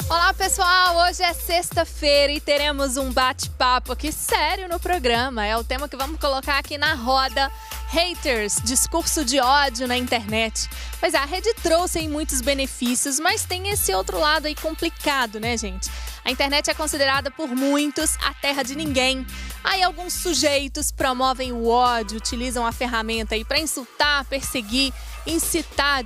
Olá, pessoal! Hoje é sexta-feira e teremos um bate-papo aqui sério no programa. É o tema que vamos colocar aqui na roda. Haters, discurso de ódio na internet. Pois é, a rede trouxe aí muitos benefícios, mas tem esse outro lado aí complicado, né, gente? A internet é considerada por muitos a terra de ninguém. Aí alguns sujeitos promovem o ódio, utilizam a ferramenta aí para insultar, perseguir, incitar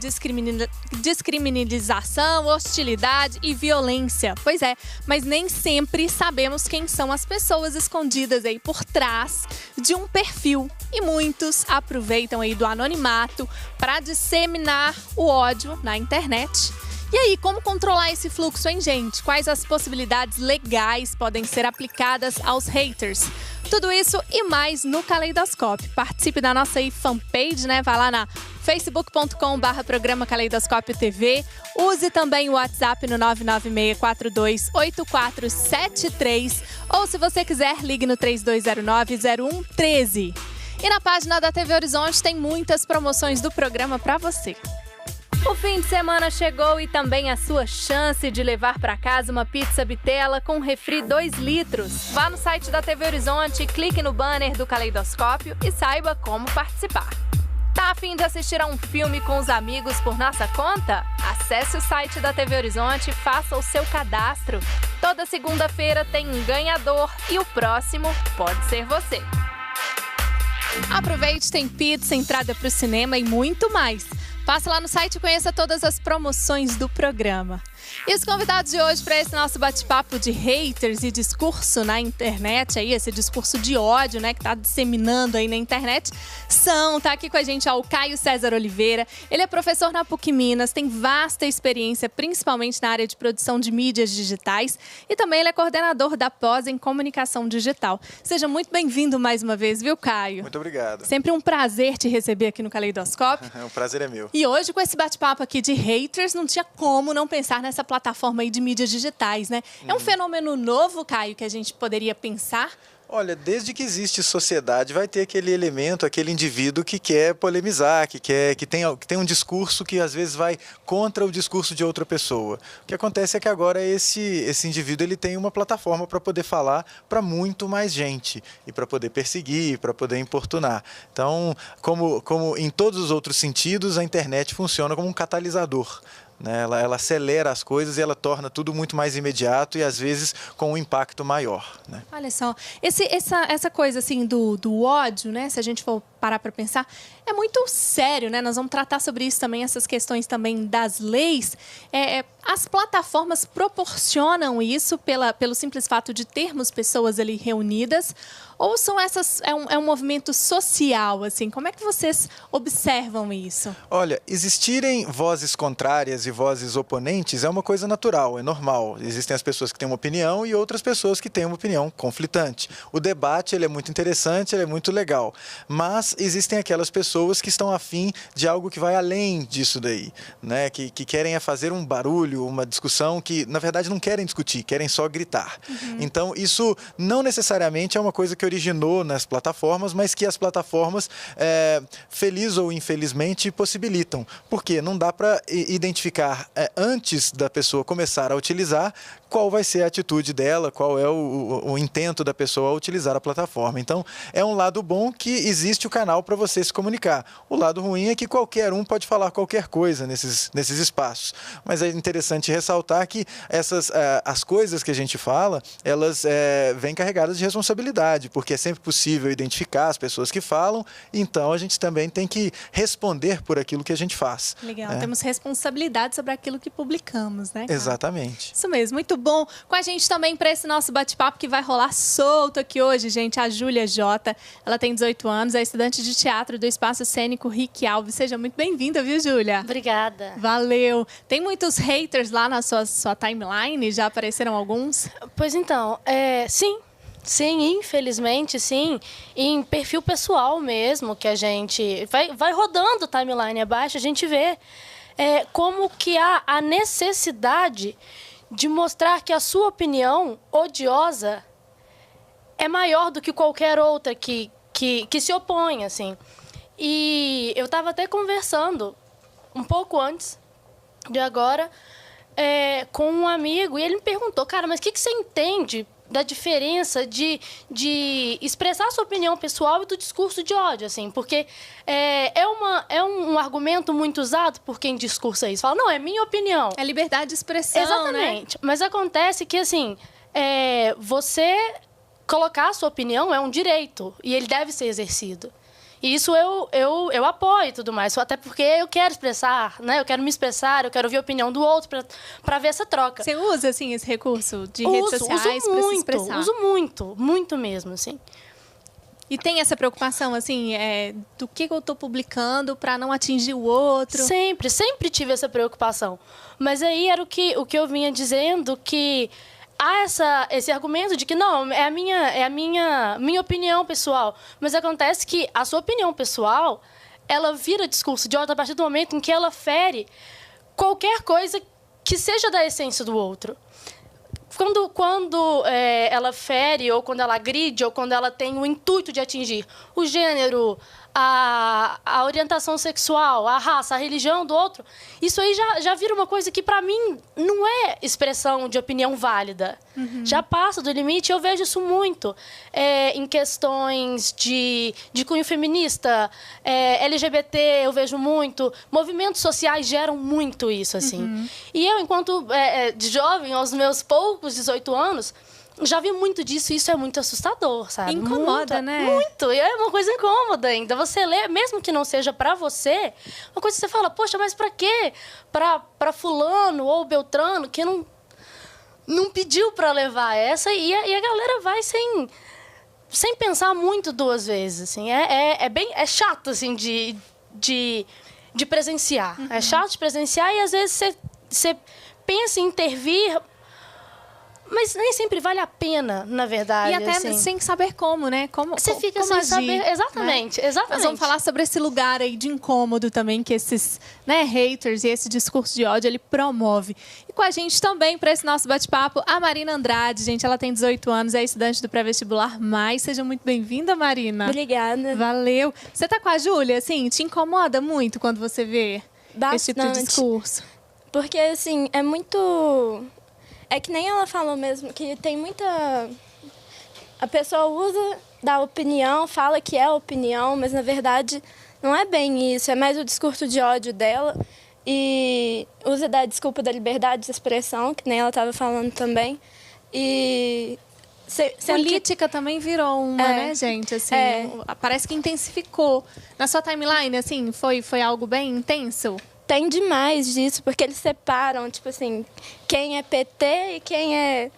descriminalização, hostilidade e violência. Pois é, mas nem sempre sabemos quem são as pessoas escondidas aí por trás de um perfil. E muitos aproveitam aí do anonimato para disseminar o ódio na internet. E aí, como controlar esse fluxo, hein, gente? Quais as possibilidades legais podem ser aplicadas aos haters? Tudo isso e mais no Caleidoscópio. Participe da nossa aí fanpage, né? Vai lá na facebook.com/programa Caleidoscópio TV. Use também o WhatsApp no 996428473. Ou se você quiser, ligue no 3209-0113. E na página da TV Horizonte tem muitas promoções do programa para você. O fim de semana chegou e também a sua chance de levar para casa uma pizza bitela com refri 2 litros. Vá no site da TV Horizonte, clique no banner do Caleidoscópio e saiba como participar. Tá a fim de assistir a um filme com os amigos por nossa conta? Acesse o site da TV Horizonte e faça o seu cadastro. Toda segunda-feira tem um ganhador e o próximo pode ser você. Aproveite, tem pizza, entrada para o cinema e muito mais. Passe lá no site e conheça todas as promoções do programa. E os convidados de hoje para esse nosso bate-papo de haters e discurso na internet, aí, esse discurso de ódio, né, que está disseminando aí na internet, tá aqui com a gente o Caio César Oliveira. Ele é professor na PUC Minas, tem vasta experiência, principalmente na área de produção de mídias digitais, e também ele é coordenador da pós em comunicação digital. Seja muito bem-vindo mais uma vez, viu, Caio? Muito obrigado. Sempre um prazer te receber aqui no Caleidoscópio. O prazer é meu. E hoje, com esse bate-papo aqui de haters, não tinha como não pensar nessa plataforma aí de mídias digitais, né? É um fenômeno novo, Caio, que a gente poderia pensar? Olha, desde que existe sociedade, vai ter aquele elemento, aquele indivíduo que quer polemizar, que tem um discurso que às vezes vai contra o discurso de outra pessoa. O que acontece é que agora esse indivíduo ele tem uma plataforma para poder falar para muito mais gente e para poder perseguir, para poder importunar. Então, como em todos os outros sentidos, a internet funciona como um catalisador. Né? Ela acelera as coisas e ela torna tudo muito mais imediato e às vezes com um impacto maior. Né? Olha só, essa coisa assim do ódio, né? Se a gente for parar para pensar, é muito sério, né? Nós vamos tratar sobre isso também, essas questões também das leis. As plataformas proporcionam isso pelo simples fato de termos pessoas ali reunidas? Ou são é um movimento social, assim? Como é que vocês observam isso? Olha, existirem vozes contrárias e vozes oponentes é uma coisa natural, é normal. Existem as pessoas que têm uma opinião e outras pessoas que têm uma opinião conflitante. O debate ele é muito interessante, ele é muito legal. Mas existem aquelas pessoas que estão afim de algo que vai além disso daí, né? Que querem fazer um barulho, uma discussão que, na verdade, não querem discutir, querem só gritar. Então, isso não necessariamente é uma coisa que originou nas plataformas, mas que as plataformas, feliz ou infelizmente, possibilitam. Porque não dá para identificar antes da pessoa começar a utilizar qual vai ser a atitude dela, qual é o intento da pessoa ao utilizar a plataforma. Então, é um lado bom que existe o canal para você se comunicar. O lado ruim é que qualquer um pode falar qualquer coisa nesses espaços. Mas é interessante ressaltar que as coisas que a gente fala, elas vêm carregadas de responsabilidade, porque é sempre possível identificar as pessoas que falam, então a gente também tem que responder por aquilo que a gente faz. Legal, temos responsabilidade sobre aquilo que publicamos, né, cara? Exatamente. Isso mesmo, muito bom. Com a gente também para esse nosso bate-papo que vai rolar solto aqui hoje, gente, a Júlia Jota. Ela tem 18 anos, é estudante de teatro do Espaço Cênico Rick Alves. Seja muito bem-vinda, viu, Júlia? Obrigada. Valeu. Tem muitos haters lá na sua timeline? Já apareceram alguns? Pois então, sim. Sim, infelizmente, sim. Em perfil pessoal mesmo, que a gente vai rodando o timeline abaixo, a gente vê como que há a necessidade de mostrar que a sua opinião odiosa é maior do que qualquer outra que se opõe, assim. E eu estava até conversando um pouco antes de agora com um amigo e ele me perguntou, cara, mas o que você entende da diferença de expressar sua opinião pessoal e do discurso de ódio, assim? Porque é um argumento muito usado por quem discursa isso. Fala, não, é minha opinião. É liberdade de expressão, Exatamente. né? Mas acontece que, assim, você colocar a sua opinião é um direito e ele deve ser exercido. E isso eu apoio e tudo mais, até porque eu quero expressar, né? Eu quero me expressar, eu quero ouvir a opinião do outro para ver essa troca. Você usa, assim, esse recurso de redes sociais para se expressar? Uso muito, muito mesmo, assim. E tem essa preocupação, assim, do que eu estou publicando para não atingir o outro? Sempre tive essa preocupação. Mas aí era o que eu vinha dizendo, que há esse argumento de que não, é a minha opinião pessoal. Mas acontece que a sua opinião pessoal, ela vira discurso de ódio a partir do momento em que ela fere qualquer coisa que seja da essência do outro. Quando ela fere, ou quando ela agride, ou quando ela tem o intuito de atingir o gênero, a orientação sexual, a raça, a religião do outro, isso aí já vira uma coisa que, para mim, não é expressão de opinião válida. Uhum. Já passa do limite. Eu vejo isso muito em questões de cunho feminista, LGBT, eu vejo muito. Movimentos sociais geram muito isso, assim. Uhum. E eu, enquanto de jovem, aos meus poucos 18 anos, já vi muito disso e isso é muito assustador, sabe? Incomoda, né? Muito. E é uma coisa incômoda ainda. Você lê, mesmo que não seja pra você, uma coisa que você fala, poxa, mas pra quê? Pra fulano ou beltrano que não pediu pra levar essa e a galera vai sem pensar muito duas vezes, assim. É chato, assim, de presenciar. Uhum. É chato de presenciar e às vezes você pensa em intervir, mas nem sempre vale a pena, na verdade. E até assim, sem saber como, né? Você fica sem agir, saber. Exatamente, né? exatamente. Nós vamos falar sobre esse lugar aí de incômodo também que esses, né, haters e esse discurso de ódio, ele promove. E com a gente também, para esse nosso bate-papo, a Marina Andrade, gente. Ela tem 18 anos, é estudante do pré-vestibular mais. Seja muito bem-vinda, Marina. Obrigada. Valeu. Você tá com a Júlia, assim? Te incomoda muito quando você vê esse tipo de discurso? Porque, assim, é muito... É que nem ela falou mesmo, que tem muita... A pessoa usa da opinião, fala que é opinião, mas, na verdade, não é bem isso. É mais o discurso de ódio dela. E usa da desculpa da liberdade de expressão, que nem ela estava falando também. E... Política também virou uma, né, gente? Assim, parece que intensificou. Na sua timeline, assim, foi algo bem intenso? Tem demais disso, porque eles separam, tipo assim, quem é PT e quem é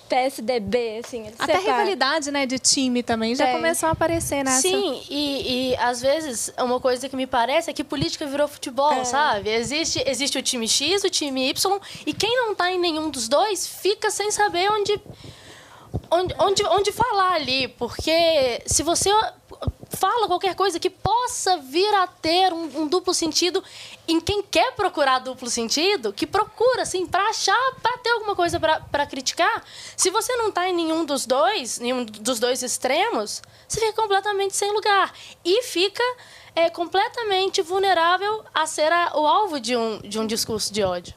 PSDB, assim. Eles até separam. Rivalidade, né, de time também já começou a aparecer nessa. Sim, e às vezes uma coisa que me parece é que política virou futebol, sabe? Existe o time X, o time Y, e quem não tá em nenhum dos dois fica sem saber onde falar ali, porque se você fala qualquer coisa que possa vir a ter um duplo sentido em quem quer procurar duplo sentido, que procura, assim, para ter alguma coisa para criticar, se você não está em nenhum dos dois extremos, você fica completamente sem lugar e fica completamente vulnerável a ser o alvo de um discurso de ódio.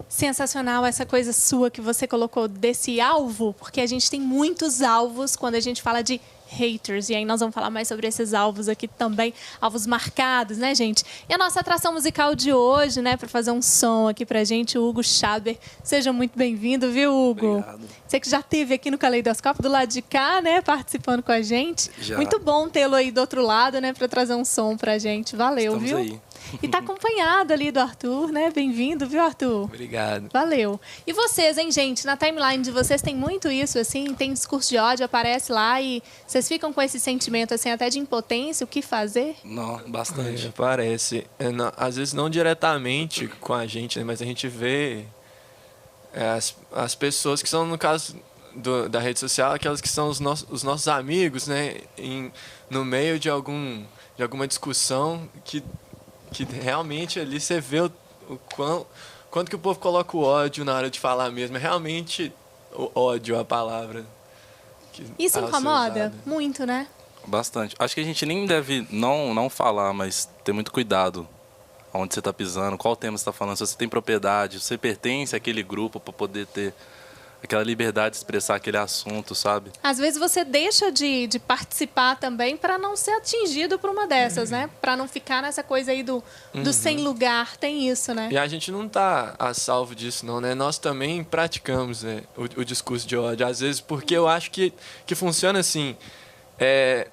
Sensacional essa coisa sua que você colocou desse alvo, porque a gente tem muitos alvos quando a gente fala de haters, e aí nós vamos falar mais sobre esses alvos aqui também, alvos marcados, né, gente? E a nossa atração musical de hoje, né, para fazer um som aqui pra gente, o Hugo Schaber. Seja muito bem-vindo, viu, Hugo? Obrigado. Você que já esteve aqui no Caleidoscópio do lado de cá, né, participando com a gente. Já. Muito bom tê-lo aí do outro lado, né, para trazer um som pra gente. Valeu, Estamos viu? aí. E tá acompanhado ali do Arthur, né? Bem-vindo, viu, Arthur? Obrigado. Valeu. E vocês, hein, gente? Na timeline de vocês tem muito isso, assim? Tem discurso de ódio, aparece lá e vocês ficam com esse sentimento, assim, até de impotência, o que fazer? Não, bastante. Parece. Às vezes não diretamente com a gente, né? Mas a gente vê as pessoas que são, no caso da rede social, aquelas que são os nossos amigos, né? No meio de alguma discussão que realmente ali você vê quanto que o povo coloca o ódio na hora de falar mesmo. É realmente o ódio a palavra. Isso incomoda muito, né? Bastante. Acho que a gente nem deve não falar, mas ter muito cuidado onde você está pisando, qual tema você está falando, se você tem propriedade, se você pertence àquele grupo para poder ter aquela liberdade de expressar aquele assunto, sabe? Às vezes você deixa de participar também para não ser atingido por uma dessas, né? Para não ficar nessa coisa aí do sem lugar, tem isso, né? E a gente não tá a salvo disso, não, né? Nós também praticamos, né, o discurso de ódio, às vezes, porque eu acho que funciona assim. É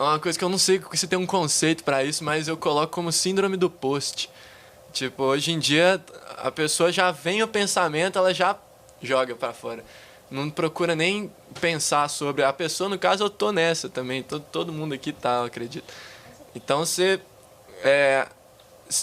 uma coisa que eu não sei se tem um conceito para isso, mas eu coloco como síndrome do post. Tipo, hoje em dia, a pessoa já vem o pensamento, ela já joga para fora. Não procura nem pensar sobre. A pessoa, no caso, eu tô nessa também. Todo mundo aqui tá, eu acredito. Então, você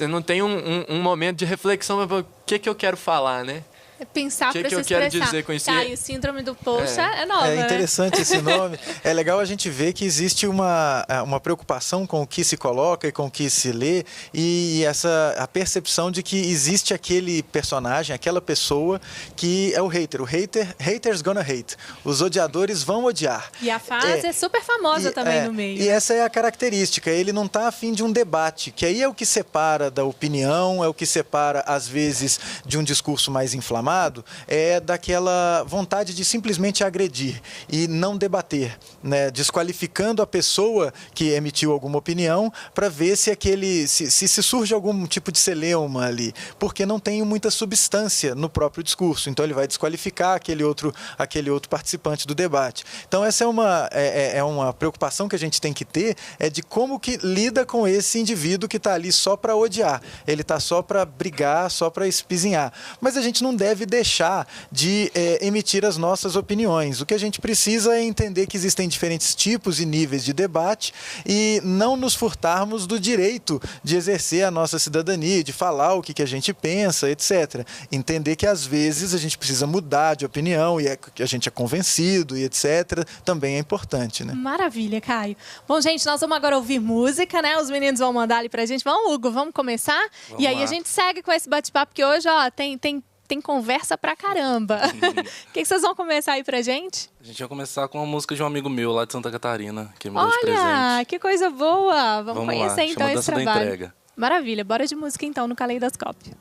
não tem um momento de reflexão para o que eu quero falar, né? Pensar para se eu expressar. quero dizer com isso? Caio, síndrome do post é nova, É interessante, né? esse nome. É legal a gente ver que existe uma preocupação com o que se coloca e com o que se lê, e a percepção de que existe aquele personagem, aquela pessoa que é o hater. O haters gonna hate. Os odiadores vão odiar. E a frase é super famosa também no meio. E essa é a característica. Ele não está afim de um debate, que aí é o que separa da opinião, é o que separa, às vezes, de um discurso mais inflamado, é daquela vontade de simplesmente agredir e não debater, né? Desqualificando a pessoa que emitiu alguma opinião para ver se surge algum tipo de celeuma ali, porque não tem muita substância no próprio discurso. Então ele vai desqualificar aquele outro participante do debate. Então essa é uma preocupação que a gente tem que ter, é de como que lida com esse indivíduo que está ali só para odiar. Ele está só para brigar, só para espizinhar. Mas a gente não deve deixar de emitir as nossas opiniões. O que a gente precisa é entender que existem diferentes tipos e níveis de debate e não nos furtarmos do direito de exercer a nossa cidadania, de falar o que a gente pensa, etc. Entender que às vezes a gente precisa mudar de opinião e que a gente é convencido e etc. também é importante, né? Maravilha, Caio. Bom, gente, nós vamos agora ouvir música, né? Os meninos vão mandar ali pra gente. Vamos, Hugo, vamos começar? Vamos e aí lá. a gente segue com esse bate-papo, porque hoje, ó, tem conversa pra caramba. O que vocês vão começar aí pra gente? A gente vai começar com uma música de um amigo meu lá de Santa Catarina, que me deu de Olha, presente. que coisa boa! Vamos Vamos conhecer lá, então chama esse Dança da trabalho. Entrega. Maravilha, bora de música então no Caleidoscópio.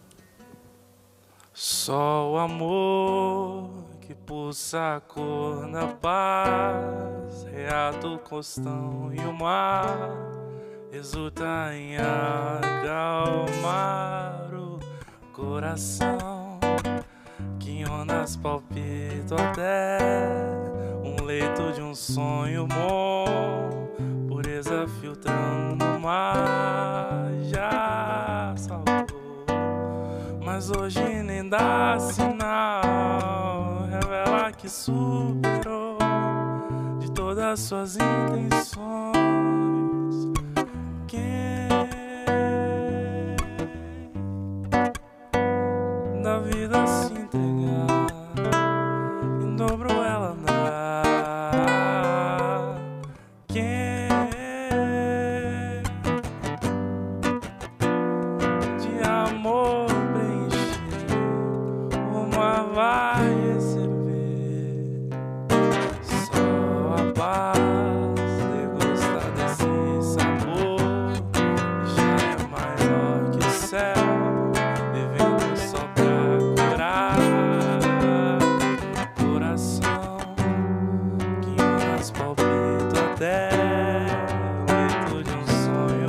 Só o amor que pulsa a cor na paz, reato, costão e o mar, exulta em acalmar o coração, que ondas palpitam até um leito de um sonho bom, pureza filtrando no mar, já saltou, mas hoje nem dá sinal, revela que superou de todas as suas intenções. Quem da vida se entregar, em dobro ela dá. Quem de amor preencher, uma vai receber. Só a paz degustar desse sabor já é maior que o céu, vivendo só pra curar o coração, que horas palpita até o leito de um sonho.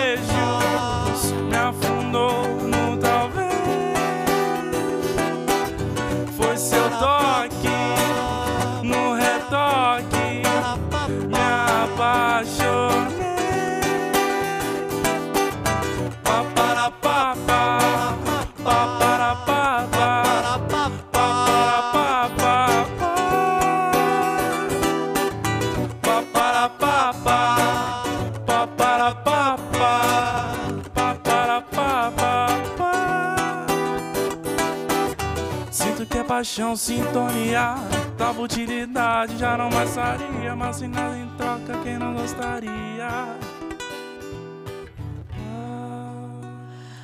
beijos me afundou no talvez. Foi seu toque no retoque, me apaixonei. Paparapapa, paparapapa, paparapapa, paparapapa, paparapapa. Sinto que é paixão sintonia, tava utilidade, já não bastaria, mas sem nada em troca, quem não gostaria?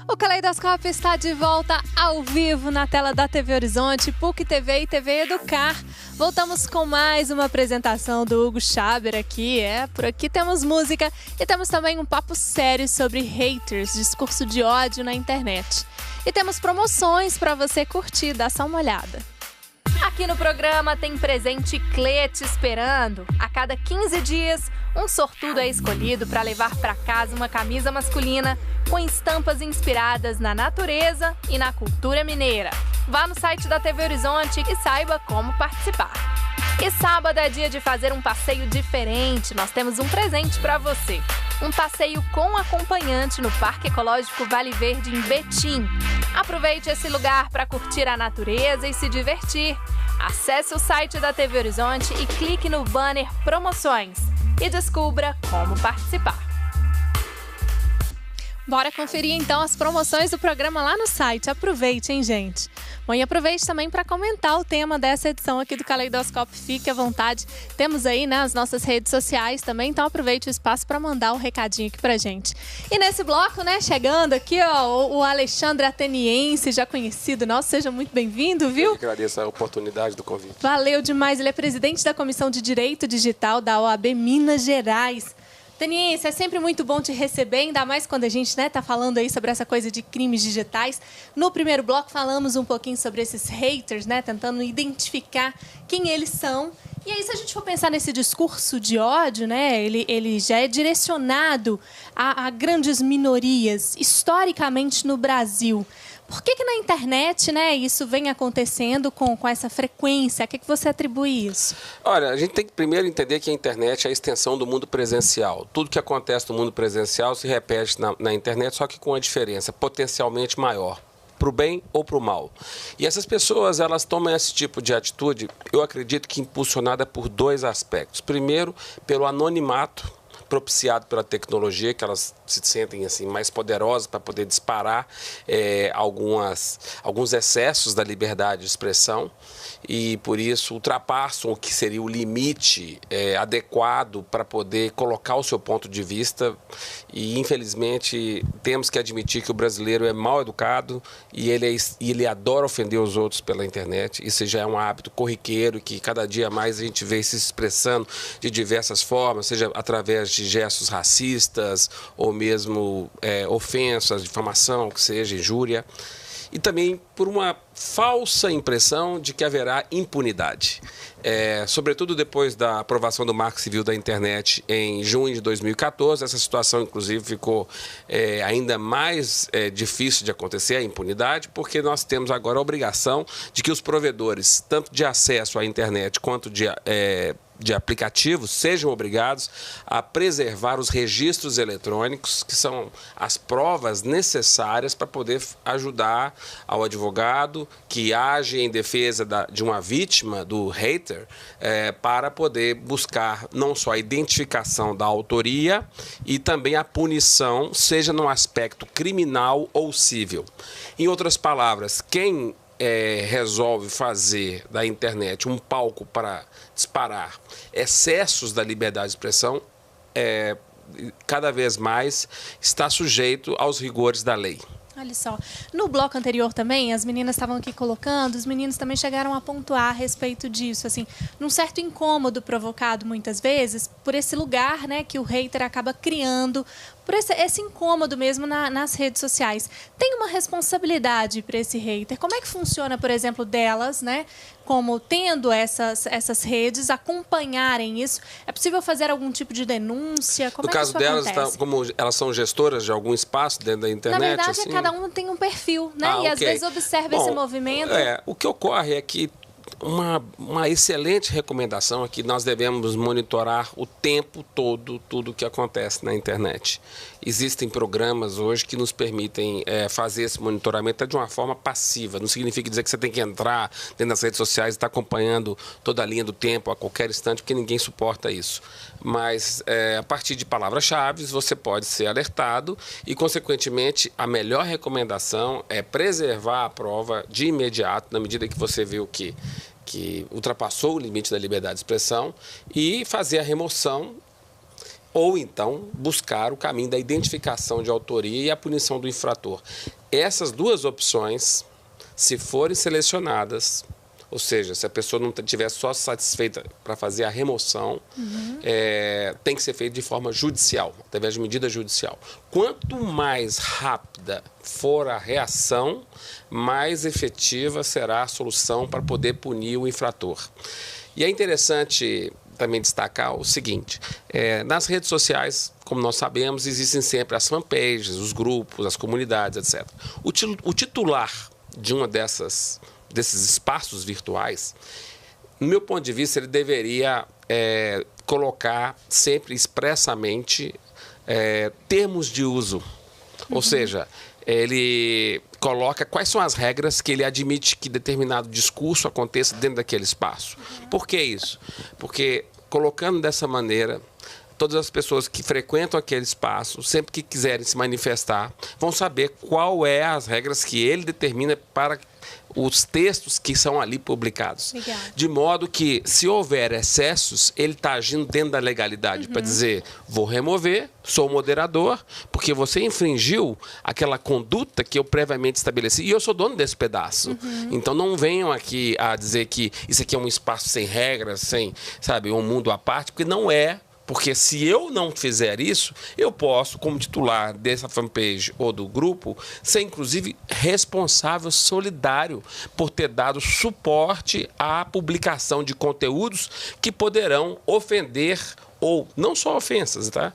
O Caleidoscópio está de volta ao vivo na tela da TV Horizonte, PUC TV e TV Educar. Voltamos com mais uma apresentação do Hugo Schaber aqui. Por aqui temos música e temos também um papo sério sobre haters, discurso de ódio na internet. E temos promoções para você curtir, dá só uma olhada. Aqui no programa tem presente Clê te esperando. A cada 15 dias, um sortudo é escolhido para levar para casa uma camisa masculina com estampas inspiradas na natureza e na cultura mineira. Vá no site da TV Horizonte e saiba como participar. E sábado é dia de fazer um passeio diferente. Nós temos um presente para você. Um passeio com acompanhante no Parque Ecológico Vale Verde, em Betim. Aproveite esse lugar para curtir a natureza e se divertir. Acesse o site da TV Horizonte e clique no banner Promoções e descubra como participar. Bora conferir então as promoções do programa lá no site. Aproveite, hein, gente? Bom, e aproveite também para comentar o tema dessa edição aqui do Caleidoscópio. Fique à vontade. Temos aí, né, as nossas redes sociais também, então aproveite o espaço para mandar um recadinho aqui pra gente. E nesse bloco, né, chegando aqui, ó, o Alexandre Ateniense, já conhecido nosso, seja muito bem-vindo, viu? Eu agradeço a oportunidade do convite. Valeu demais. Ele é presidente da Comissão de Direito Digital da OAB Minas Gerais. Teniense, é sempre muito bom te receber, ainda mais quando a gente, né, tá falando aí sobre essa coisa de crimes digitais. No primeiro bloco falamos um pouquinho sobre esses haters, né, tentando identificar quem eles são. E aí, se a gente for pensar nesse discurso de ódio, né, ele já é direcionado a grandes minorias, historicamente no Brasil. Por que na internet, né, isso vem acontecendo com essa frequência? A que você atribui isso? Olha, a gente tem que primeiro entender que a internet é a extensão do mundo presencial. Tudo que acontece no mundo presencial se repete na internet, só que com uma diferença potencialmente maior, para o bem ou para o mal. E essas pessoas, elas tomam esse tipo de atitude, eu acredito que impulsionada por dois aspectos. Primeiro, pelo anonimato propiciado pela tecnologia, que elas se sentem assim mais poderosas para poder disparar alguns excessos da liberdade de expressão e, por isso, ultrapassam o que seria o limite adequado para poder colocar o seu ponto de vista. E, infelizmente, temos que admitir que o brasileiro é mal educado e ele adora ofender os outros pela internet. Isso já é um hábito corriqueiro que cada dia mais a gente vê se expressando de diversas formas, seja através de gestos racistas ou mesmo ofensas, difamação, que seja, injúria. E também por uma falsa impressão de que haverá impunidade. Sobretudo depois da aprovação do Marco Civil da Internet em junho de 2014, essa situação, inclusive, ficou ainda mais difícil de acontecer, a impunidade, porque nós temos agora a obrigação de que os provedores, tanto de acesso à internet quanto de aplicativos, sejam obrigados a preservar os registros eletrônicos, que são as provas necessárias para poder ajudar ao advogado que age em defesa de uma vítima, do hater, para poder buscar não só a identificação da autoria e também a punição, seja no aspecto criminal ou civil. Em outras palavras, quem resolve fazer da internet um palco para disparar excessos da liberdade de expressão, cada vez mais está sujeito aos rigores da lei. Olha só, no bloco anterior também, as meninas estavam aqui colocando, os meninos também chegaram a pontuar a respeito disso, assim, num certo incômodo provocado muitas vezes por esse lugar, né, que o hater acaba criando, por esse incômodo mesmo nas redes sociais. Tem uma responsabilidade para esse hater? Como é que funciona, por exemplo, delas, né, como tendo essas redes, acompanharem isso? É possível fazer algum tipo de denúncia? Como no é que caso isso delas, acontece? como elas são gestoras de algum espaço dentro da internet? Na verdade, assim? cada um tem um perfil, né? E ok. às vezes observa esse movimento. O que ocorre é que uma excelente recomendação é que nós devemos monitorar o tempo todo tudo o que acontece na internet. Existem programas hoje que nos permitem fazer esse monitoramento de uma forma passiva. Não significa dizer que você tem que entrar dentro das redes sociais e estar acompanhando toda a linha do tempo a qualquer instante, porque ninguém suporta isso. Mas, a partir de palavras-chave, você pode ser alertado e, consequentemente, a melhor recomendação é preservar a prova de imediato, na medida que você viu que ultrapassou o limite da liberdade de expressão, e fazer a remoção ou então buscar o caminho da identificação de autoria e a punição do infrator. Essas duas opções, se forem selecionadas, ou seja, se a pessoa não estiver só satisfeita para fazer a remoção, tem que ser feito de forma judicial, através de medida judicial. Quanto mais rápida for a reação, mais efetiva será a solução para poder punir o infrator. E é interessante também destacar o seguinte, nas redes sociais, como nós sabemos, existem sempre as fanpages, os grupos, as comunidades, etc. O titular de uma desses espaços virtuais, no meu ponto de vista, ele deveria colocar sempre expressamente termos de uso. Ou seja, ele coloca quais são as regras que ele admite que determinado discurso aconteça dentro daquele espaço. Por que isso? Porque, colocando dessa maneira, todas as pessoas que frequentam aquele espaço, sempre que quiserem se manifestar, vão saber qual é as regras que ele determina para os textos que são ali publicados. Legal. De modo que, se houver excessos, ele está agindo dentro da legalidade para dizer, vou remover, sou moderador, porque você infringiu aquela conduta que eu previamente estabeleci e eu sou dono desse pedaço. Então não venham aqui a dizer que isso aqui é um espaço sem regras, sem, sabe, um mundo à parte, porque não é. Porque se eu não fizer isso, eu posso, como titular dessa fanpage ou do grupo, ser inclusive responsável solidário por ter dado suporte à publicação de conteúdos que poderão ofender ou não só ofensas, tá?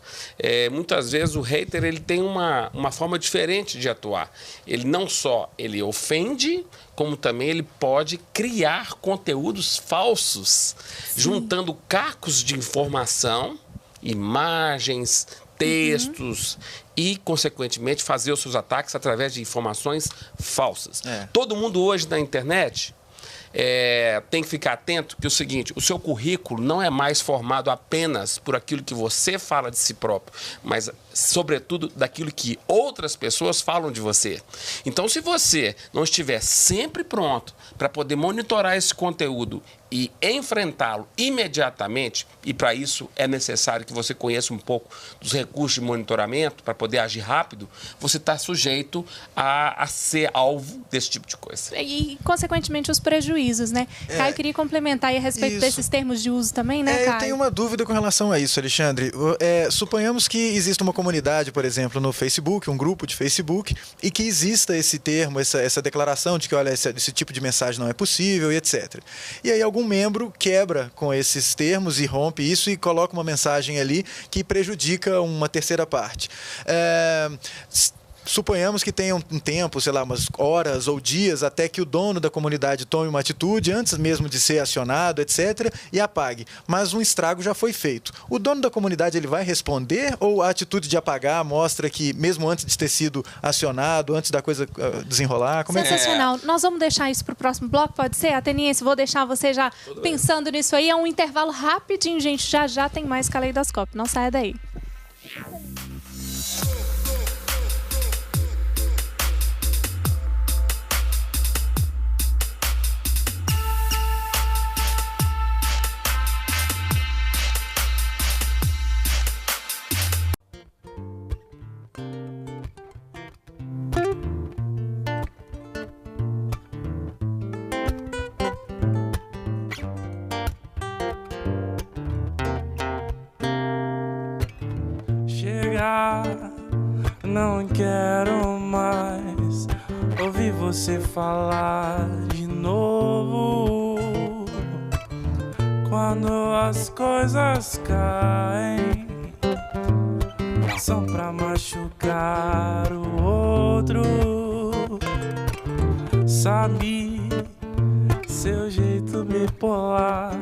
Muitas vezes o hater ele tem uma forma diferente de atuar. Ele não só ele ofende, como também ele pode criar conteúdos falsos, juntando cacos de informação, imagens, textos e, consequentemente, fazer os seus ataques através de informações falsas. Todo mundo hoje na internet tem que ficar atento que é o seguinte, o seu currículo não é mais formado apenas por aquilo que você fala de si próprio, mas, sobretudo, daquilo que outras pessoas falam de você. Então, se você não estiver sempre pronto para poder monitorar esse conteúdo e enfrentá-lo imediatamente, e para isso é necessário que você conheça um pouco dos recursos de monitoramento para poder agir rápido, você está sujeito a ser alvo desse tipo de coisa. E, consequentemente, os prejuízos, né? Caio, queria complementar aí a respeito desses termos de uso também, né, Caio? Eu tenho uma dúvida com relação a isso, Alexandre. Suponhamos que exista uma comunidade, por exemplo, no Facebook, um grupo de Facebook, e que exista esse termo, essa declaração de que, olha, esse tipo de mensagem não é possível e etc. E aí algum membro quebra com esses termos e rompe isso e coloca uma mensagem ali que prejudica uma terceira parte. Suponhamos que tenha um tempo, sei lá, umas horas ou dias até que o dono da comunidade tome uma atitude, antes mesmo de ser acionado, etc., e apague. Mas um estrago já foi feito. O dono da comunidade ele vai responder ou a atitude de apagar mostra que, mesmo antes de ter sido acionado, antes da coisa desenrolar? Como Sensacional. Nós vamos deixar isso para o próximo bloco, pode ser? Ateniense, vou deixar você já pensando nisso aí. É um intervalo rapidinho, gente. Já tem mais Caleidoscópio. Não saia daí. Não quero mais ouvir você falar de novo. Quando as coisas caem, são pra machucar o outro. Sabe, seu jeito bipolar,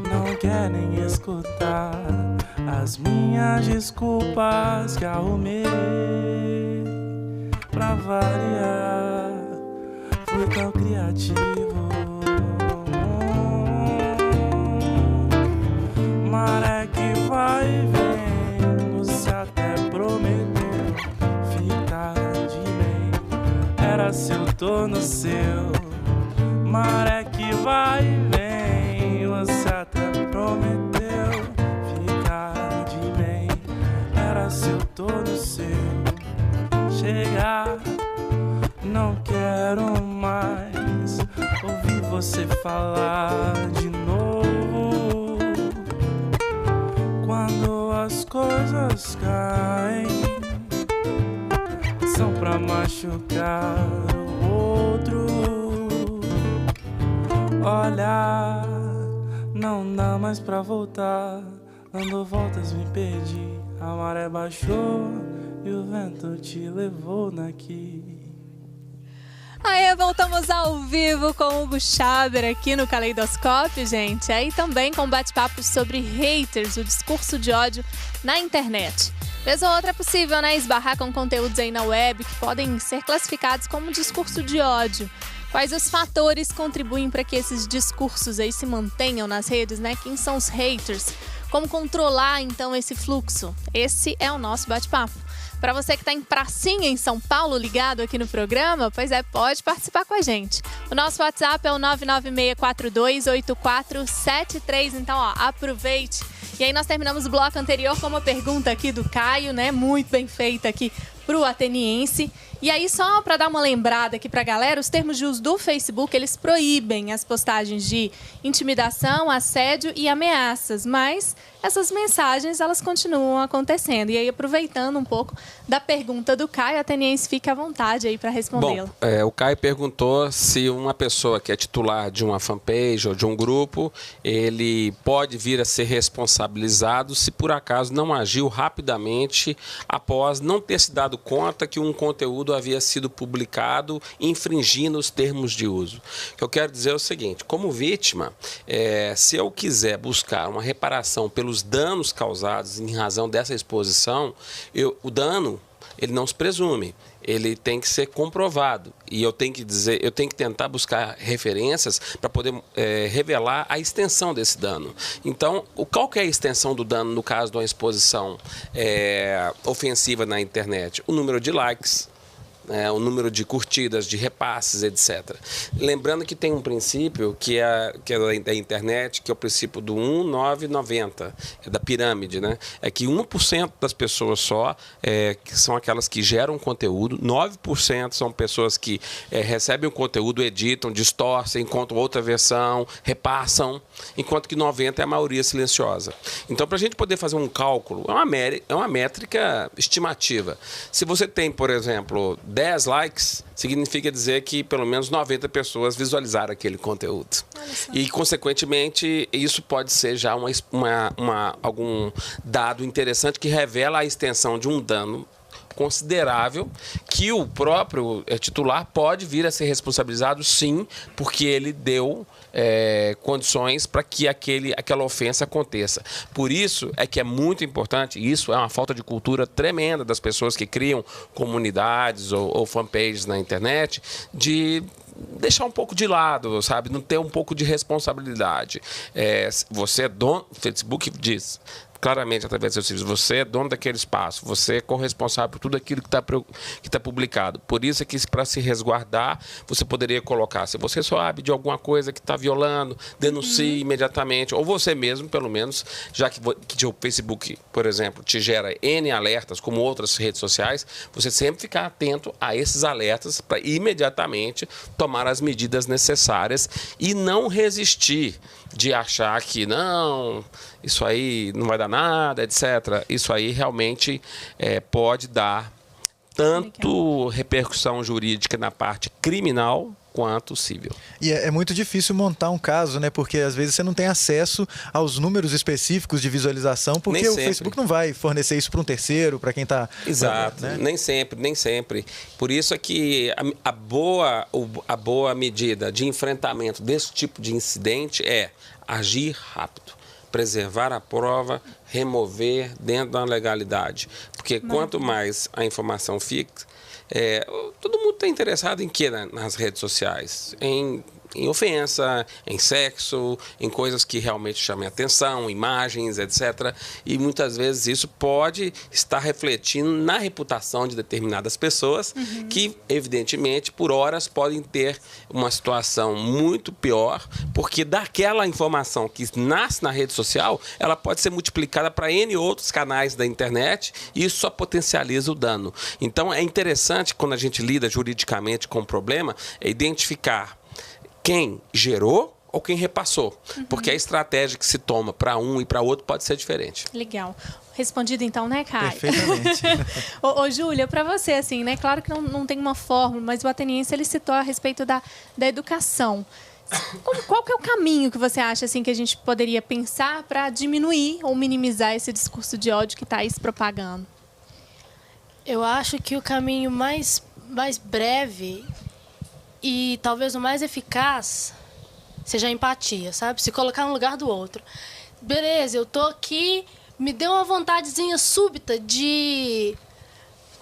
não quer nem escutar as minhas desculpas que arrumei. Pra variar, fui tão criativo. Maré que vai e vem, você até prometeu ficar de mim. Era seu, tô no seu. Maré que vai e vem, você até prometeu ficar de bem. Era seu, tô no seu. Chegar, não quero mais ouvir você falar de novo. Quando as coisas caem, são pra machucar o outro. Olha, não dá mais pra voltar. Dando voltas me perdi. A maré baixou e o vento te levou daqui. Aí voltamos ao vivo com o Hugo Schaber aqui no Caleidoscópio, gente. Aí também com bate-papo sobre haters, o discurso de ódio na internet. Vez ou outra é possível, né, esbarrar com conteúdos aí na web que podem ser classificados como discurso de ódio. Quais os fatores contribuem para que esses discursos aí se mantenham nas redes, né? Quem são os haters? Como controlar, então, esse fluxo? Esse é o nosso bate-papo. Para você que está em Pracinha, em São Paulo, ligado aqui no programa, pois é, pode participar com a gente. O nosso WhatsApp é o 996428473, então, ó, aproveite. E aí nós terminamos o bloco anterior com uma pergunta aqui do Caio, né, muito bem feita aqui pro ateniense. E aí, só para dar uma lembrada aqui para a galera, os termos de uso do Facebook, eles proíbem as postagens de intimidação, assédio e ameaças, mas essas mensagens, elas continuam acontecendo. E aí, aproveitando um pouco da pergunta do Caio, a ateniense fica à vontade aí para respondê-la. Bom, o Caio perguntou se uma pessoa que é titular de uma fanpage ou de um grupo, ele pode vir a ser responsabilizado se por acaso não agiu rapidamente após não ter se dado conta que um conteúdo havia sido publicado infringindo os termos de uso. O que eu quero dizer é o seguinte: como vítima, se eu quiser buscar uma reparação pelos danos causados em razão dessa exposição, o dano, ele não se presume, ele tem que ser comprovado. E eu tenho que tentar buscar referências para poder revelar a extensão desse dano. Então, qual que é a extensão do dano no caso de uma exposição ofensiva na internet? O número de likes, o número de curtidas, de repasses, etc. Lembrando que tem um princípio que é da internet, que é o princípio do 1, 9, 90, da pirâmide, né? É que 1% das pessoas só que são aquelas que geram conteúdo, 9% são pessoas que recebem o conteúdo, editam, distorcem, encontram outra versão, repassam, enquanto que 90% é a maioria silenciosa. Então, para a gente poder fazer um cálculo, é uma métrica estimativa. Se você tem, por exemplo, 10 likes, significa dizer que pelo menos 90 pessoas visualizaram aquele conteúdo. E, consequentemente, isso pode ser já algum dado interessante que revela a extensão de um dano considerável que o próprio titular pode vir a ser responsabilizado, sim, porque ele deu condições para que aquela ofensa aconteça. Por isso é que é muito importante, isso é uma falta de cultura tremenda das pessoas que criam comunidades ou fanpages na internet, de deixar um pouco de lado, sabe? Não ter um pouco de responsabilidade. Você é dono, o Facebook diz claramente através do seu serviço, você é dono daquele espaço, você é corresponsável por tudo aquilo que está publicado. Por isso é que, para se resguardar, você poderia colocar, se você sabe de alguma coisa que está violando, denuncie imediatamente, ou você mesmo, pelo menos, já que o Facebook, por exemplo, te gera N alertas, como outras redes sociais, você sempre ficar atento a esses alertas para imediatamente tomar as medidas necessárias e não resistir de achar que não, isso aí não vai dar nada, etc. Isso aí realmente pode dar tanto repercussão jurídica na parte criminal quanto civil. E é muito difícil montar um caso, né? Porque às vezes você não tem acesso aos números específicos de visualização, porque o Facebook não vai fornecer isso para um terceiro, para quem está... Exato, né? Nem sempre. Por isso é que a boa medida de enfrentamento desse tipo de incidente é agir rápido, preservar a prova, remover dentro da legalidade. Porque quanto mais a informação fica... todo mundo está interessado em quê nas redes sociais? Em ofensa, em sexo, em coisas que realmente chamem atenção, imagens, etc. E muitas vezes isso pode estar refletindo na reputação de determinadas pessoas que, evidentemente, por horas podem ter uma situação muito pior, porque daquela informação que nasce na rede social, ela pode ser multiplicada para N outros canais da internet e isso só potencializa o dano. Então, é interessante, quando a gente lida juridicamente com o problema, identificar quem gerou ou quem repassou. Porque a estratégia que se toma para um e para outro pode ser diferente. Legal. Respondido então, né, Caio? Perfeitamente. Ô, Júlia, para você, assim, né? Claro que não tem uma fórmula, mas o ateniense, ele citou a respeito da educação. Qual que é o caminho que você acha, assim, que a gente poderia pensar para diminuir ou minimizar esse discurso de ódio que está aí se propagando? Eu acho que o caminho mais breve e talvez o mais eficaz seja a empatia, sabe? Se colocar no lugar do outro. Beleza, eu tô aqui, me deu uma vontadezinha súbita de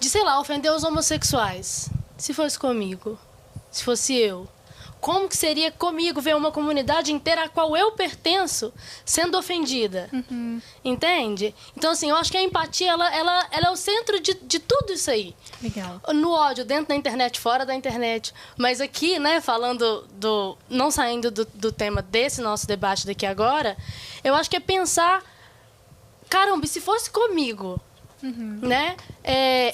sei lá, ofender os homossexuais. Se fosse comigo, se fosse eu, como que seria comigo ver uma comunidade inteira a qual eu pertenço sendo ofendida? Entende? Então, assim, eu acho que a empatia, ela é o centro de tudo isso aí. Legal. No ódio, dentro da internet, fora da internet. Mas aqui, né, falando não saindo do tema desse nosso debate daqui agora, eu acho que é pensar, caramba, e se fosse comigo? Né?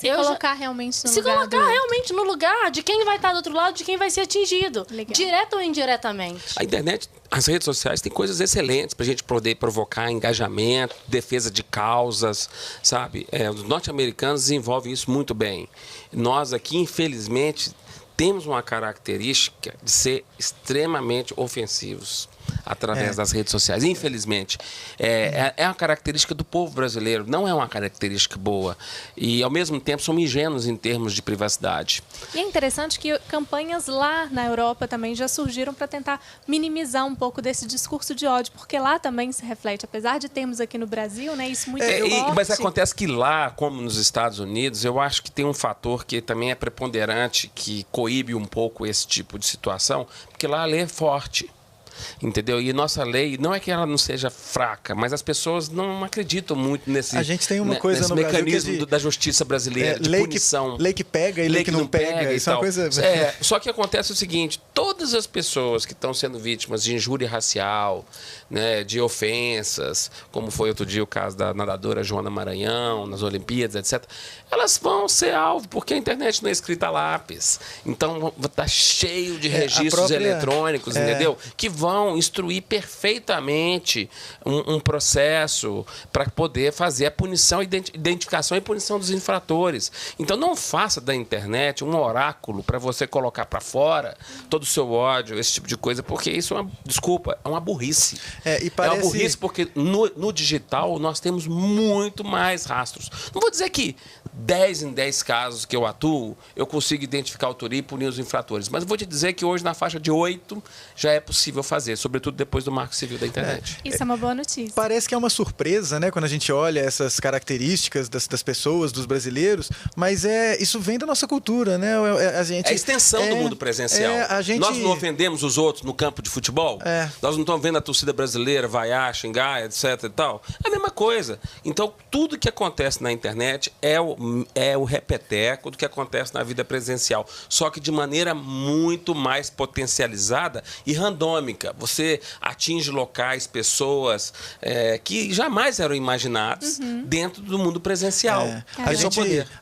Se colocar realmente no Se lugar colocar realmente no lugar de quem vai estar do outro lado, de quem vai ser atingido. Legal. Direto ou indiretamente. A internet, as redes sociais têm coisas excelentes para a gente poder provocar engajamento, defesa de causas, sabe? Os norte-americanos desenvolvem isso muito bem. Nós aqui, infelizmente, temos uma característica de ser extremamente ofensivos através das redes sociais. Infelizmente, é uma característica do povo brasileiro, não é uma característica boa. E, ao mesmo tempo, somos ingênuos em termos de privacidade. E é interessante que campanhas lá na Europa também já surgiram para tentar minimizar um pouco desse discurso de ódio, porque lá também se reflete, apesar de termos aqui no Brasil, né, isso muito forte. Mas acontece que lá, como nos Estados Unidos, eu acho que tem um fator que também é preponderante, que coíbe um pouco esse tipo de situação, porque lá a lei é forte. Entendeu? E nossa lei, não é que ela não seja fraca, mas as pessoas não acreditam muito nesse, a gente tem uma coisa nesse no mecanismo Brasil da justiça brasileira, de punição. Lei que pega e lei que não pega. Isso é uma coisa... Só que acontece o seguinte, todas as pessoas que estão sendo vítimas de injúria racial, né, de ofensas, como foi outro dia o caso da nadadora Joana Maranhão, nas Olimpíadas, etc., elas vão ser alvo, porque a internet não é escrita a lápis. Então, está cheio de registros eletrônicos, entendeu? Que vão instruir perfeitamente um processo para poder fazer a punição, identificação e punição dos infratores. Então, não faça da internet um oráculo para você colocar para fora todo o seu ódio, esse tipo de coisa, porque isso é uma burrice. E parece... É uma burrice porque no digital nós temos muito mais rastros. Não vou dizer que 10 em 10 casos que eu atuo, eu consigo identificar a autoria e punir os infratores. Mas eu vou te dizer que hoje, na faixa de 8, já é possível fazer, sobretudo depois do Marco Civil da internet. Isso é uma boa notícia. Parece que é uma surpresa, né, quando a gente olha essas características das pessoas, dos brasileiros, mas isso vem da nossa cultura, né? É a extensão do mundo presencial. Nós não ofendemos os outros no campo de futebol? Nós não estamos vendo a torcida brasileira vaiar, xingar, etc. e tal? É a mesma coisa. Então, tudo que acontece na internet é o repeteco do que acontece na vida presencial, só que de maneira muito mais potencializada e randômica. física, você atinge locais, pessoas que jamais eram imaginados dentro do mundo presencial.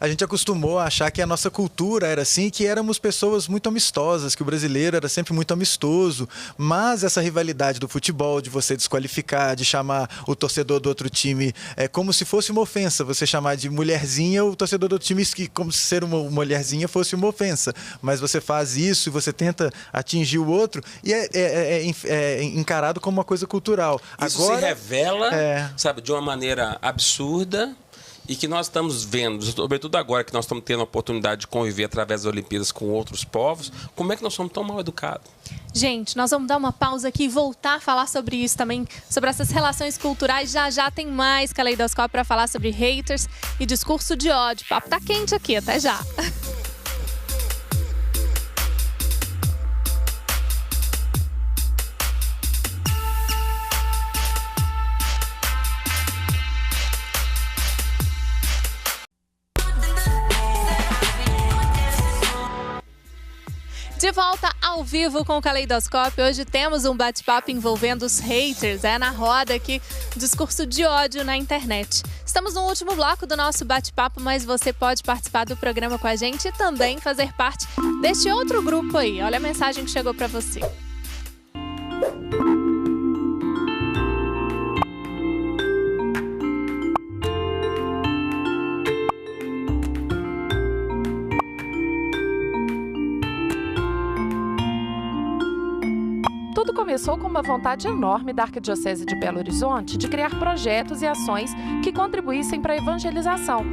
A gente acostumou a achar que a nossa cultura era assim, que éramos pessoas muito amistosas, que o brasileiro era sempre muito amistoso, mas essa rivalidade do futebol, de você desqualificar, de chamar o torcedor do outro time como se fosse uma ofensa, você chamar de mulherzinha o torcedor do outro time, como se ser uma mulherzinha fosse uma ofensa, mas você faz isso e você tenta atingir o outro e é encarado como uma coisa cultural. Isso agora se revela, sabe, de uma maneira absurda, e que nós estamos vendo, sobretudo agora que nós estamos tendo a oportunidade de conviver através das Olimpíadas com outros povos, como é que nós somos tão mal educados? Gente, nós vamos dar uma pausa aqui e voltar a falar sobre isso também, sobre essas relações culturais. Já tem mais Caleidoscópio para falar sobre haters e discurso de ódio. O papo tá quente aqui, até já. De volta ao vivo com o Caleidoscópio. Hoje temos um bate-papo envolvendo os haters, na roda aqui, discurso de ódio na internet. Estamos no último bloco do nosso bate-papo, mas você pode participar do programa com a gente e também fazer parte deste outro grupo aí. Olha a mensagem que chegou para você. Tudo começou com uma vontade enorme da Arquidiocese de Belo Horizonte de criar projetos e ações que contribuíssem para a evangelização.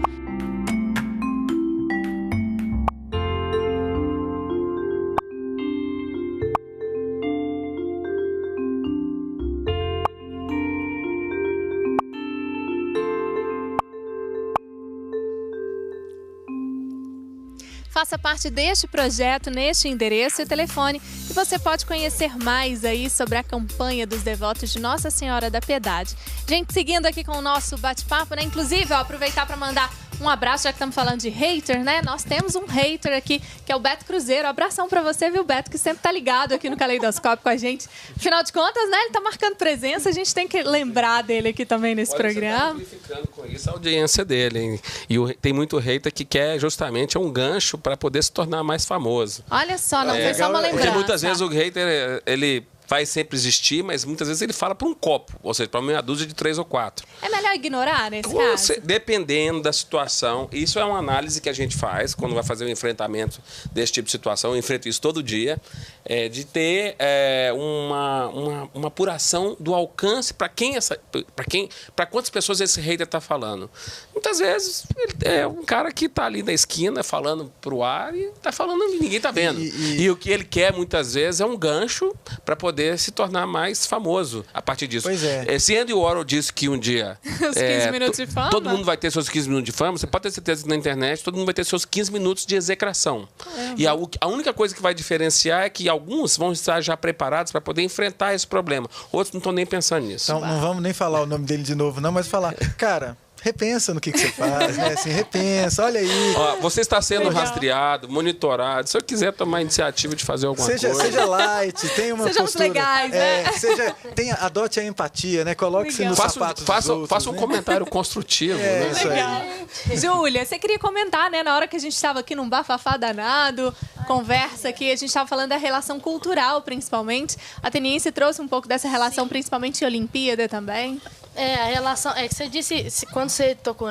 Faça parte deste projeto neste endereço e telefone e você pode conhecer mais aí sobre a campanha dos devotos de Nossa Senhora da Piedade. Gente, seguindo aqui com o nosso bate-papo, Inclusive, aproveitar para mandar um abraço, já que estamos falando de hater, Nós temos um hater aqui, que é o Beto Cruzeiro. Abração para você, viu, Beto, que sempre tá ligado aqui no Caleidoscópio com a gente. Afinal de contas, ele tá marcando presença, a gente tem que lembrar dele aqui também nesse programa. Você tá amplificando com isso a audiência dele, hein? E tem muito hater que quer justamente um gancho para poder se tornar mais famoso. Olha só, não foi só uma lembrança. Porque muitas vezes o hater, ele vai sempre existir, mas muitas vezes ele fala para um copo, ou seja, para meia dúzia de 3 ou 4. É melhor ignorar nesse caso? Dependendo da situação. Isso é uma análise que a gente faz quando vai fazer um enfrentamento desse tipo de situação. Eu enfrento isso todo dia, de ter uma apuração do alcance para quantas pessoas esse hater está falando. Muitas vezes ele é um cara que está ali na esquina falando para o ar e está falando e ninguém está vendo. E o que ele quer muitas vezes é um gancho para poder se tornar mais famoso a partir disso. Pois é. Se Andy Warhol disse que um dia os 15 minutos de fama? Todo mundo vai ter seus 15 minutos de fama, você pode ter certeza que na internet todo mundo vai ter seus 15 minutos de execração. E a única coisa que vai diferenciar é que alguns vão estar já preparados para poder enfrentar esse problema. Outros não estão nem pensando nisso. Então, não vamos nem falar o nome dele de novo, não, mas falar, cara, repensa no que você faz, Assim, repensa, olha aí. Ó, você está sendo rastreado, monitorado. Se eu quiser tomar a iniciativa de fazer alguma coisa... Seja light, tenha uma Sejamos postura... legais, adote a empatia, Coloque-se nos sapatos dos outros. Faça um comentário construtivo. Isso aí. Júlia, você queria comentar, na hora que a gente estava aqui num bafafá danado, conversa aqui, a gente estava falando da relação cultural, principalmente. A Ateniense trouxe um pouco dessa relação, principalmente em Olimpíada também. A relação... É que você disse, quando você tocou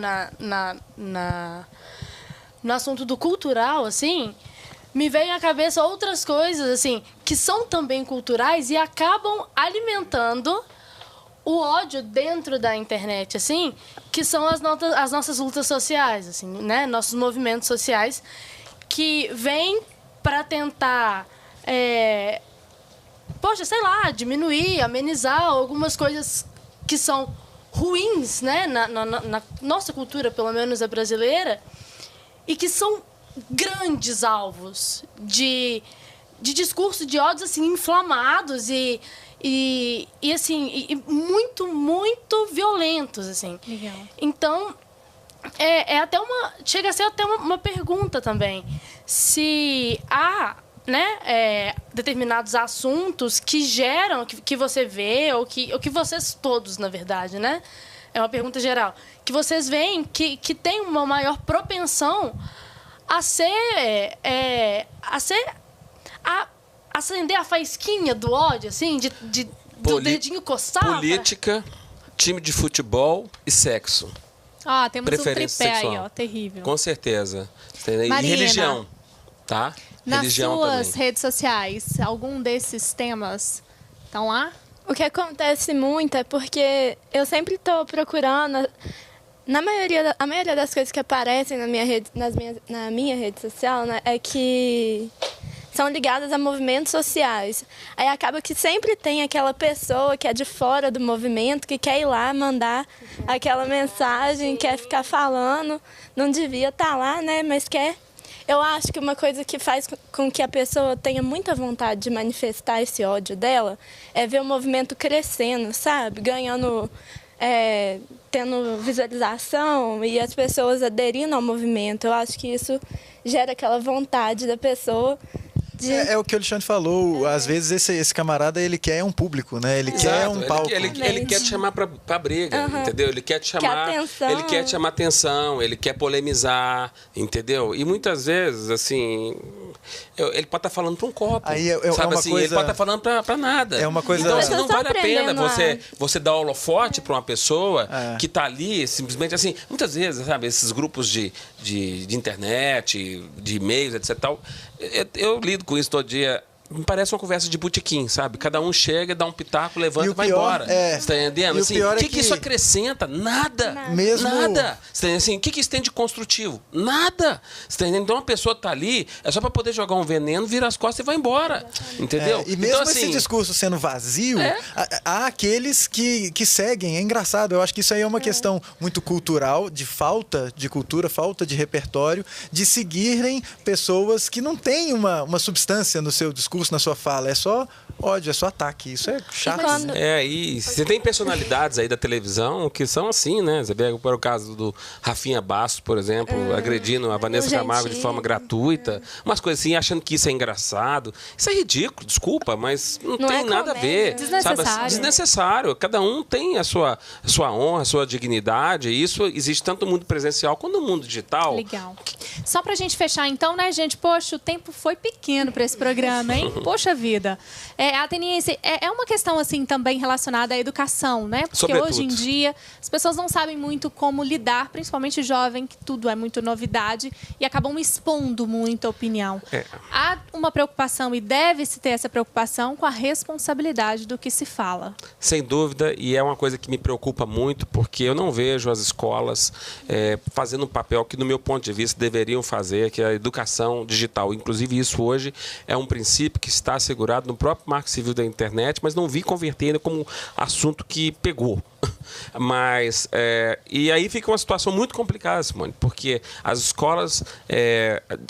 no assunto do cultural, assim, me veio à cabeça outras coisas, assim, que são também culturais e acabam alimentando o ódio dentro da internet, assim, que são as nossas lutas sociais, assim, nossos movimentos sociais, que vêm para tentar, diminuir, amenizar algumas coisas que são ruins, na nossa cultura, pelo menos a brasileira, e que são grandes alvos de discurso de ódios assim, inflamados e muito, muito violentos. Assim. Legal. Então, chega a ser até uma pergunta também. Se há né, determinados assuntos que geram, que você vê, ou que vocês todos, na verdade, né? É uma pergunta geral. Que vocês veem que tem uma maior propensão a acender a faísquinha do ódio, assim, do dedinho coçar. Política, time de futebol e sexo. Temos preferência um tripé sexual. aí, ó, terrível. Com certeza. E Marina, religião, tá? Nas religião suas também. redes sociais, algum desses temas estão lá? O que acontece muito é porque eu sempre estou procurando... A maioria das coisas que aparecem na minha rede social, né, é que são ligadas a movimentos sociais. Aí acaba que sempre tem aquela pessoa que é de fora do movimento, que quer ir lá mandar aquela mensagem, quer ficar falando, não devia estar lá, né, mas quer. Eu acho que uma coisa que faz com que a pessoa tenha muita vontade de manifestar esse ódio dela é ver o movimento crescendo, sabe? Ganhando, tendo visualização e as pessoas aderindo ao movimento. Eu acho que isso gera aquela vontade da pessoa de... É o que o Alexandre falou, às vezes esse camarada ele quer um público, né? Ele quer um palco. Ele quer te chamar pra briga, entendeu? Ele quer te chamar, ele quer te chamar atenção, ele quer polemizar, entendeu? E muitas vezes, assim, ele pode estar falando para um copo, aí sabe assim? Ele pode estar falando para nada. É uma coisa... Então, assim, não vale a pena você dar holofote para uma pessoa que está ali, simplesmente assim, muitas vezes, sabe, esses grupos de internet, de e-mails, etc. Tal, eu lido com isso todo dia. Me parece uma conversa de botequim, sabe? Cada um chega, dá um pitaco, levanta e vai embora. Você está entendendo? Assim, o que isso acrescenta? Nada. Nada. Você tá assim, o que isso tem de construtivo? Nada. Você tá entendendo? Então, uma pessoa está ali, é só para poder jogar um veneno, vira as costas e vai embora. Entendeu? E mesmo então, assim, esse discurso sendo vazio, há aqueles que seguem. É engraçado. Eu acho que isso aí é uma questão muito cultural, de falta de cultura, falta de repertório, de seguirem pessoas que não têm uma substância no seu discurso, na sua fala, é só ódio, é só ataque. Isso é chato. E você tem personalidades aí da televisão que são assim, né? Você pega o caso do Rafinha Bastos, por exemplo, agredindo a Vanessa Camargo de forma gratuita, umas coisas assim, achando que isso é engraçado. Isso é ridículo, desculpa, mas não tem nada a ver. Desnecessário. Sabe? Desnecessário. Cada um tem a sua honra, a sua dignidade, e isso existe tanto no mundo presencial quanto no mundo digital. Legal. Só pra gente fechar então, né, gente? Poxa, o tempo foi pequeno para esse programa, hein? Poxa vida. Ateniense, é uma questão assim também relacionada à educação, né? Porque Sobretudo. Hoje em dia as pessoas não sabem muito como lidar, principalmente jovem, que tudo é muito novidade e acabam expondo muita opinião. Há uma preocupação e deve-se ter essa preocupação com a responsabilidade do que se fala. Sem dúvida, e é uma coisa que me preocupa muito, porque eu não vejo as escolas fazendo um papel que, no meu ponto de vista, deveriam fazer, que é a educação digital. Inclusive, isso hoje é um princípio que está assegurado no próprio Marco Civil da Internet, mas não vi converter ainda como assunto que pegou. Mas, e aí fica uma situação muito complicada, Simone, porque as escolas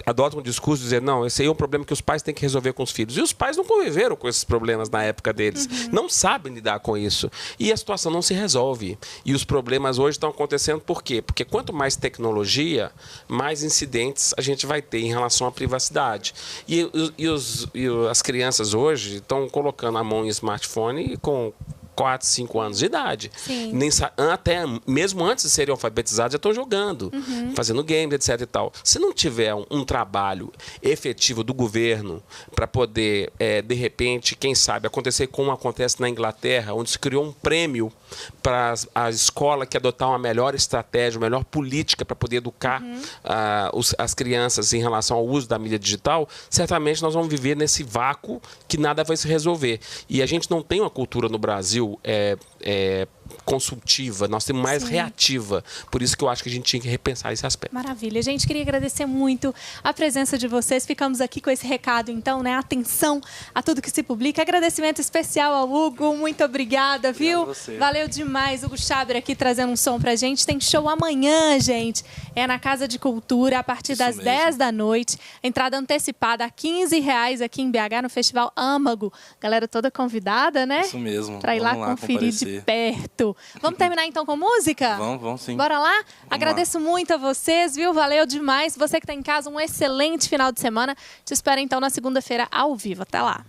adotam um discurso de dizer, não, esse aí é um problema que os pais têm que resolver com os filhos. E os pais não conviveram com esses problemas na época deles, não sabem lidar com isso. E a situação não se resolve. E os problemas hoje estão acontecendo por quê? Porque quanto mais tecnologia, mais incidentes a gente vai ter em relação à privacidade. E as crianças hoje estão colocando a mão em smartphone com 4, 5 anos de idade. Até mesmo antes de serem alfabetizados, já estão jogando, fazendo games, etc. e tal. Se não tiver um trabalho efetivo do governo para poder, de repente, quem sabe, acontecer como acontece na Inglaterra, onde se criou um prêmio para a escola que adotar uma melhor estratégia, uma melhor política para poder educar as crianças em relação ao uso da mídia digital, certamente nós vamos viver nesse vácuo que nada vai se resolver. E a gente não tem uma cultura no Brasil consultiva, nós temos mais reativa. Por isso que eu acho que a gente tinha que repensar esse aspecto. Maravilha. Gente, queria agradecer muito a presença de vocês. Ficamos aqui com esse recado, então, né? Atenção a tudo que se publica. Agradecimento especial ao Hugo. Muito obrigada, viu? Valeu demais. Hugo Schaber aqui trazendo um som pra gente. Tem show amanhã, gente. É na Casa de Cultura, a partir das 10 da noite. Entrada antecipada a R$15 aqui em BH, no Festival Âmago. Galera toda convidada, né? Isso mesmo. Pra ir lá conferir de prazer. Perto. Vamos terminar então com música? Vamos sim. Bora lá? Agradeço muito a vocês, viu? Valeu demais. Você que está em casa, um excelente final de semana. Te espero então na segunda-feira ao vivo. Até lá.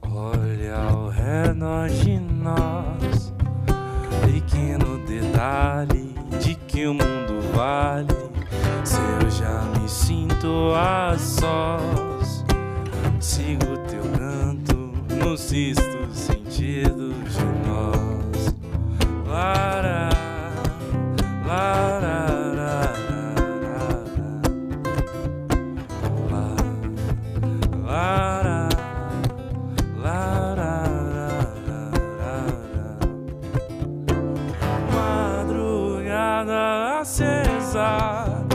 Olha ao redor de nós, pequeno detalhe de que o mundo vale. Se eu já me sinto a sós, sigo teu canto no cisto sentido de nós. Lara, lara, lara, madrugada acesa,